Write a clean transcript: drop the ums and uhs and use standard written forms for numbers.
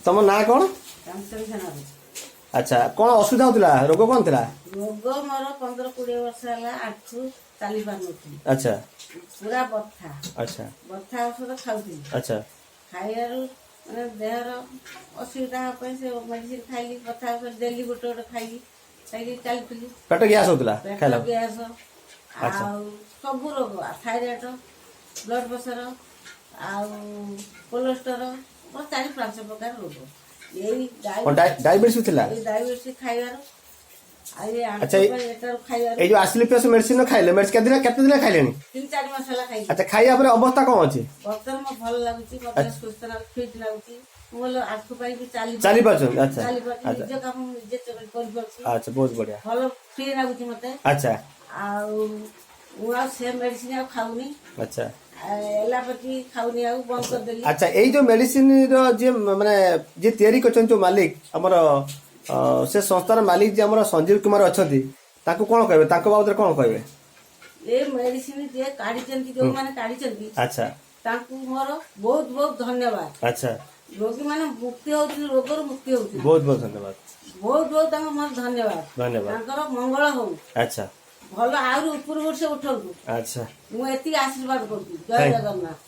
तुम ना कौन अच्छा कौन असुविधा होता रोग कौन था रोग मोर 15-20 वर्ष है आठू चली पार अच्छा पूरा बथा अच्छा बथा औषध खाऊली अच्छा खाइबार मैंने देहर असुविधा से मेडिसिन खाइली बथा औषध डेली गोटे गोटे खाइली खाइली चलती पेट गैस होता पेट गैस सब रोग थायरॉइड ब्लड प्रेशर कोलेस्टेरोल बस 4-5 प्रकार रोग यही डायबिटीज भी थिला डायबिटीज खाइबार अच्छा ये जो आसिली प्लस मेडिसिन खाइले मेडिसिन केते दिन खाइले 3-4 मास हला खाइ अच्छा खाइया पर अवस्था कौन अछि वर्तमान में भल लागुची मते सुस्त ना फिट लागुची मोल आठु पाई भी चाली पाछो अच्छा चाली पाछो निज काम निजे कर परछि अच्छा बहुत बढ़िया भल फ्री लागुची मते अच्छा आउ वो से मेडिसिन आ खाउनी अच्छा एलापैथी खाउनी आ बंद कर देली अच्छा एई जो मेडिसिन रो जे माने जे तयारी करछन जो मालिक हमर से संस्थार मालिक जे हमर संजीव कुमार अछथि ताको कोन कहबे ताको बाबद कोन कहबे ए मेडिसिन जे काढी चंती जो माने काढी चंती अच्छा ताकू मोर बहुत बहुत धन्यवाद अच्छा रोगी माने मुक्ति होती रोगर मुक्ति होती बहुत बहुत धन्यवाद बहुत बहुत तांको मोर धन्यवाद धन्यवाद तांकर मंगल हो अच्छा भल आउर ऊपर वर्ष उठंतु अच्छा मु एती आशीर्वाद करती जय जगन्नाथ।